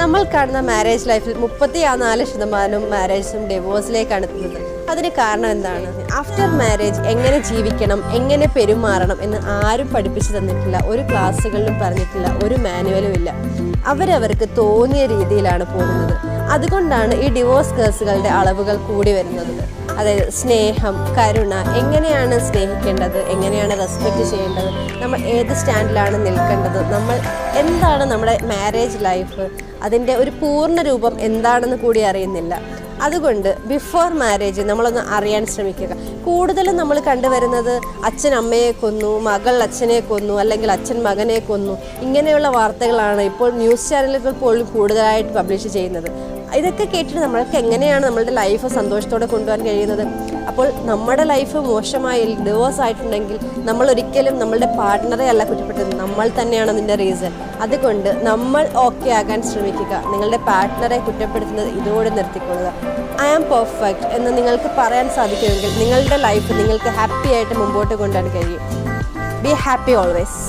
നമ്മൾ കാണുന്ന മാരേജ് ലൈഫിൽ 34% മാരേജും ഡിവോഴ്സിലേക്കാണ് എത്തുന്നത്. അതിന് കാരണം എന്താണ്? ആഫ്റ്റർ മാരേജ് എങ്ങനെ ജീവിക്കണം, എങ്ങനെ പെരുമാറണം എന്ന് ആരും പഠിപ്പിച്ചു തന്നിട്ടില്ല. ഒരു ക്ലാസ്സുകളിലും പറഞ്ഞിട്ടില്ല, ഒരു മാനുവലും ഇല്ല. അവരവർക്ക് തോന്നിയ രീതിയിലാണ് പോകുന്നത്. അതുകൊണ്ടാണ് ഈ ഡിവോഴ്സ് കേസുകളുടെ അളവുകൾ കൂടി വരുന്നത്. അതായത് സ്നേഹം, കരുണ, എങ്ങനെയാണ് സ്നേഹിക്കേണ്ടത്, എങ്ങനെയാണ് റെസ്പെക്റ്റ് ചെയ്യേണ്ടത്, നമ്മൾ ഏത് സ്റ്റാൻഡിലാണ് നിൽക്കേണ്ടത്, നമ്മൾ എന്താണ് നമ്മുടെ മാരേജ് ലൈഫ്, അതിൻ്റെ ഒരു പൂർണ്ണ രൂപം എന്താണെന്ന് കൂടി അറിയുന്നില്ല. അതുകൊണ്ട് ബിഫോർ മാരേജ് നമ്മളൊന്ന് അറിയാൻ ശ്രമിക്കുക. കൂടുതലും നമ്മൾ കണ്ടുവരുന്നത് അച്ഛൻ അമ്മയെ കൊന്നു, മകൾ അച്ഛനെ കൊന്നു, അല്ലെങ്കിൽ അച്ഛൻ മകനെ കൊന്നു, ഇങ്ങനെയുള്ള വാർത്തകളാണ് ഇപ്പോൾ ന്യൂസ് ചാനലുകൾ പോലും കൂടുതലായിട്ട് പബ്ലിഷ് ചെയ്യുന്നത്. ഇതൊക്കെ കേട്ടിട്ട് നമ്മൾക്ക് എങ്ങനെയാണ് നമ്മളുടെ ലൈഫ് സന്തോഷത്തോടെ കൊണ്ടുപോകാൻ കഴിയുന്നത്? അപ്പോൾ നമ്മുടെ ലൈഫ് മോശമായി ഡിവോഴ്സ് ആയിട്ടുണ്ടെങ്കിൽ നമ്മൾ ഒരിക്കലും നമ്മളുടെ പാർട്ട്ണറെ അല്ല കുറ്റപ്പെടുത്തുന്നത്, നമ്മൾ തന്നെയാണ് അതിൻ്റെ റീസൺ. അതുകൊണ്ട് നമ്മൾ ഓക്കെ ആകാൻ ശ്രമിക്കുക. നിങ്ങളുടെ പാർട്ട്ണറെ കുറ്റപ്പെടുത്തുന്നത് ഇതോടെ നിർത്തിക്കൊള്ളുക. ഐ ആം പെർഫെക്റ്റ് എന്ന് നിങ്ങൾക്ക് പറയാൻ സാധിക്കുമെങ്കിൽ നിങ്ങളുടെ ലൈഫ് നിങ്ങൾക്ക് ഹാപ്പി ആയിട്ട് മുമ്പോട്ട് കൊണ്ടുപോകാൻ കഴിയും. Be happy always.